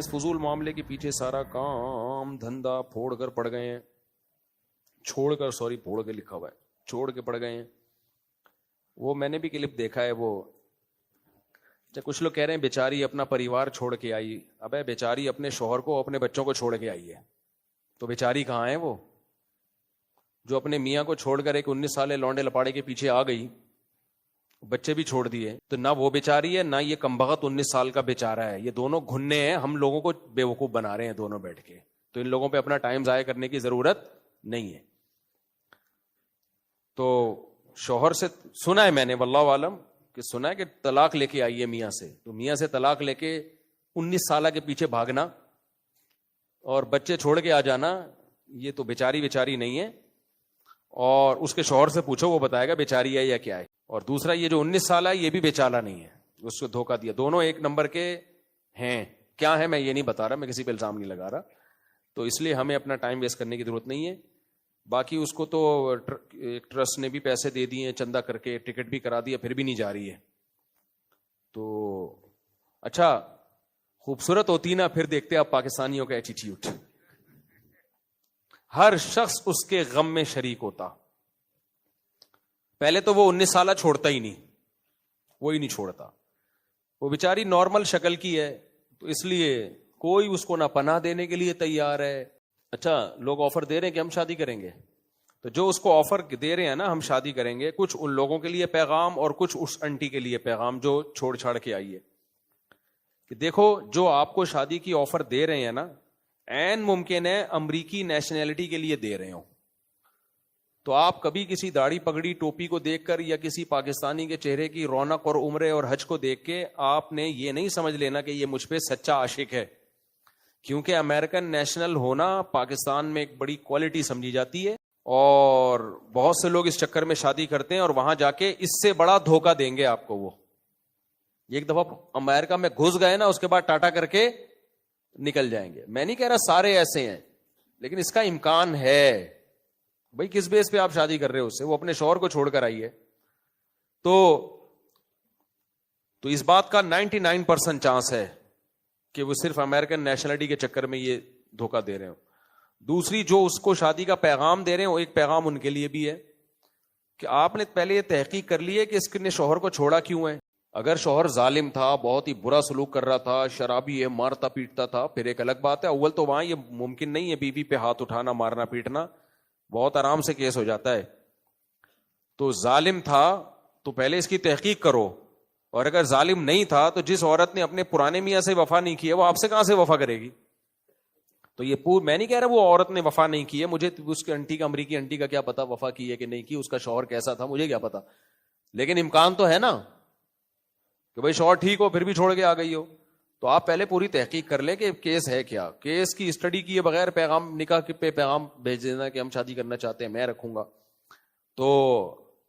اس فضول معاملے کے پیچھے سارا کام دھندا پھوڑ کر پڑ گئے ہیں، پھوڑ کے لکھا ہوا ہے، چھوڑ کے پڑ گئے ہیں۔ وہ میں نے بھی کلپ دیکھا ہے، وہ کچھ لوگ کہہ رہے ہیں بیچاری اپنا پریوار چھوڑ کے آئی۔ ابے بیچاری اپنے شوہر کو اپنے بچوں کو چھوڑ کے آئی ہے، تو بیچاری کہاں ہے وہ جو اپنے میاں کو چھوڑ کر ایک 19 سالے لونڈے لپاڑے کے پیچھے آ گئی، بچے بھی چھوڑ دیے؟ تو نہ وہ بیچاری ہے، نہ یہ کمبخت 19 سال کا بیچارہ ہے، یہ دونوں گھننے ہیں، ہم لوگوں کو بیوقوف بنا رہے ہیں دونوں بیٹھ کے۔ تو ان لوگوں پہ اپنا ٹائم ضائع کرنے کی ضرورت نہیں ہے۔ تو شوہر سے سنا ہے میں نے، واللہ عالم، کہ سنا ہے کہ طلاق لے کے آئی ہے میاں سے، تو میاں سے طلاق لے کے 19 سالہ کے پیچھے بھاگنا اور بچے چھوڑ کے آ جانا، یہ تو بیچاری نہیں ہے۔ اور اس کے شوہر سے پوچھو، وہ بتائے گا بیچاری ہے یا کیا ہے۔ اور دوسرا یہ جو 19 سالہ ہے یہ بھی بیچارہ نہیں ہے، اس کو دھوکہ دیا۔ دونوں ایک نمبر کے ہیں، کیا ہے میں یہ نہیں بتا رہا، میں کسی پہ الزام نہیں لگا رہا۔ تو اس لیے ہمیں اپنا ٹائم ویسٹ کرنے کی ضرورت نہیں ہے۔ باقی اس کو تو ایک ٹرسٹ نے بھی پیسے دے دیے، چندہ کر کے ٹکٹ بھی کرا دیا، پھر بھی نہیں جا رہی ہے۔ تو اچھا خوبصورت ہوتی نا، پھر دیکھتے آپ پاکستانیوں کا ایٹیٹیوڈ، ہر شخص اس کے غم میں شریک ہوتا۔ پہلے تو وہ 19 سالہ چھوڑتا ہی نہیں، وہی نہیں چھوڑتا، وہ بیچاری نارمل شکل کی ہے، تو اس لیے کوئی اس کو نہ پناہ دینے کے لیے تیار ہے۔ اچھا لوگ آفر دے رہے ہیں کہ ہم شادی کریں گے، تو جو اس کو آفر دے رہے ہیں نا ہم شادی کریں گے، کچھ ان لوگوں کے لیے پیغام اور کچھ اس انٹی کے لیے پیغام جو چھوڑ چھاڑ کے آئی ہے، کہ دیکھو جو آپ کو شادی کی آفر دے رہے ہیں نا، عین ممکن ہے امریکی نیشنلٹی کے لیے دے رہے ہوں۔ تو آپ کبھی کسی داڑھی پگڑی ٹوپی کو دیکھ کر یا کسی پاکستانی کے چہرے کی رونق اور عمرے اور حج کو دیکھ کے آپ نے یہ نہیں سمجھ لینا کہ یہ مجھ پہ سچا عاشق ہے، کیونکہ امریکن نیشنل ہونا پاکستان میں ایک بڑی کوالٹی سمجھی جاتی ہے، اور بہت سے لوگ اس چکر میں شادی کرتے ہیں اور وہاں جا کے اس سے بڑا دھوکہ دیں گے آپ کو۔ وہ ایک دفعہ امریکہ میں گھس گئے نا، اس کے بعد ٹاٹا کر کے نکل جائیں گے۔ میں نہیں کہہ رہا سارے ایسے ہیں، لیکن اس کا امکان ہے۔ بھائی کس بیس پہ آپ شادی کر رہے ہو اس سے؟ وہ اپنے شوہر کو چھوڑ کر آئی ہے۔ تو اس بات کا 99% چانس ہے کہ وہ صرف امریکن نیشنلٹی کے چکر میں یہ دھوکہ دے رہے ہوں۔ دوسری جو اس کو شادی کا پیغام دے رہے ہیں، وہ ایک پیغام ان کے لیے بھی ہے کہ آپ نے پہلے یہ تحقیق کر لی ہے کہ اس نے شوہر کو چھوڑا کیوں ہے۔ اگر شوہر ظالم تھا، بہت ہی برا سلوک کر رہا تھا، شرابی ہے، مارتا پیٹتا تھا، پھر ایک الگ بات ہے۔ اول تو وہاں یہ ممکن نہیں ہے بیوی پہ ہاتھ اٹھانا، مارنا پیٹنا، بہت آرام سے کیس ہو جاتا ہے۔ تو ظالم تھا تو پہلے اس کی تحقیق کرو، اور اگر ظالم نہیں تھا تو جس عورت نے اپنے پرانے میاں سے وفا نہیں کی ہے وہ آپ سے کہاں سے وفا کرے گی؟ تو یہ میں نہیں کہہ رہا وہ عورت نے وفا نہیں کی ہے، مجھے اس کے انٹی کا، امریکی انٹی کا کیا پتا وفا کی ہے کہ نہیں کی، اس کا شوہر کیسا تھا مجھے کیا پتا، لیکن امکان تو ہے نا کہ بھائی شوہر ٹھیک ہو پھر بھی چھوڑ کے آ گئی ہو۔ تو آپ پہلے پوری تحقیق کر لیں کہ کیس ہے کیا، کیس کی اسٹڈی کیے بغیر پیغام نکاح پہ پیغام بھیج دینا کہ ہم شادی کرنا چاہتے ہیں، میں رکھوں گا، تو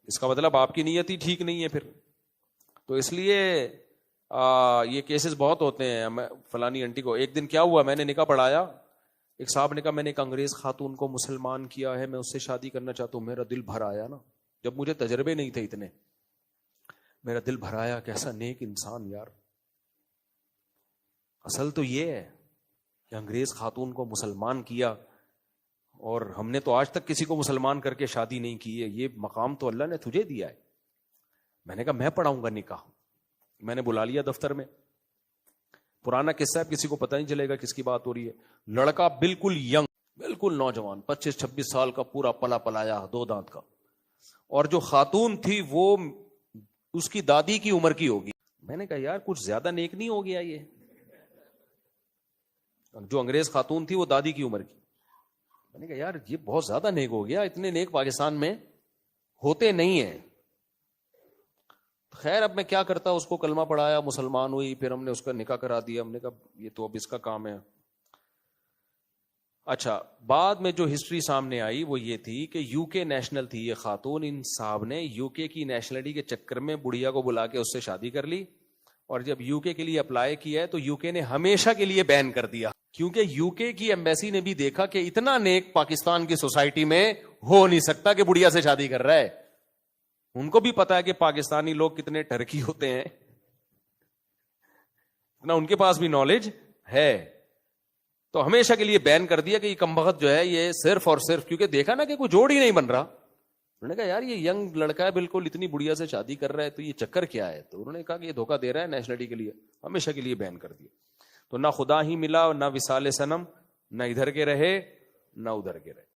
اس کا مطلب آپ کی نیت ہی ٹھیک نہیں ہے پھر۔ تو اس لیے یہ کیسز بہت ہوتے ہیں۔ فلانی انٹی کو ایک دن کیا ہوا، میں نے نکاح پڑھایا، ایک صاحب نے کہا میں نے ایک انگریز خاتون کو مسلمان کیا ہے، میں اس سے شادی کرنا چاہتا ہوں۔ میرا دل بھر آیا نا، جب مجھے تجربے نہیں تھے اتنے، میرا دل بھر آیا، کیسا نیک انسان یار۔ اصل تو یہ ہے کہ انگریز خاتون کو مسلمان کیا، اور ہم نے تو آج تک کسی کو مسلمان کر کے شادی نہیں کی ہے، یہ مقام تو اللہ نے تجھے دیا ہے۔ میں نے کہا میں پڑھاؤں گا نکاح، میں نے بلا لیا دفتر میں، پرانا قصہ ہے، کسی کو پتہ نہیں چلے گا کس کی بات ہو رہی ہے۔ لڑکا بالکل ینگ، بالکل نوجوان، 25-26 سال کا، پورا پلا پلایا، 2 دانت کا، اور جو خاتون تھی وہ اس کی دادی کی عمر کی ہوگی۔ میں نے کہا یار کچھ زیادہ نیک نہیں ہو گیا یہ؟ جو انگریز خاتون تھی وہ دادی کی عمر کی۔ میں نے کہا یار یہ بہت زیادہ نیک ہو گیا، اتنے نیک پاکستان میں ہوتے نہیں ہیں۔ خیر اب میں کیا کرتا، اس کو کلمہ پڑھایا، مسلمان ہوئی، پھر ہم نے اس کا نکاح کرا دیا۔ ہم نے کہا یہ تو اب اس کا کام ہے۔ اچھا بعد میں جو ہسٹری سامنے آئی وہ یہ تھی کہ یو کے نیشنل تھی یہ خاتون، ان صاحب نے یو کے کی نیشنلٹی کے چکر میں بڑھیا کو بلا کے اس سے شادی کر لی، اور جب یو کے لیے اپلائی کیا ہے تو یو کے نے ہمیشہ کے لیے بین کر دیا، کیونکہ یو کے کی ایمبیسی نے بھی دیکھا کہ اتنا نیک پاکستان کی سوسائٹی میں ہو نہیں سکتا کہ بڑھیا سے شادی کر رہا ہے۔ ان کو بھی پتا ہے کہ پاکستانی لوگ کتنے ٹرکی ہوتے ہیں، اتنا ان کے پاس بھی نالج ہے۔ تو ہمیشہ کے لیے بین کر دیا کہ یہ کمبخت جو ہے یہ صرف اور صرف، کیونکہ دیکھا نا کہ کوئی جوڑ ہی نہیں بن رہا، انہوں نے کہا یار یہ ینگ لڑکا ہے بالکل، اتنی بڑھیا سے شادی کر رہا ہے، تو یہ چکر کیا ہے؟ تو انہوں نے کہا کہ یہ دھوکہ دے رہا ہے نیشنلٹی کے لیے، ہمیشہ کے لیے بین کر دیا. تو نہ خدا ہی ملا، نہ وصال صنم، نہ ادھر کے رہے نہ ادھر کے رہے.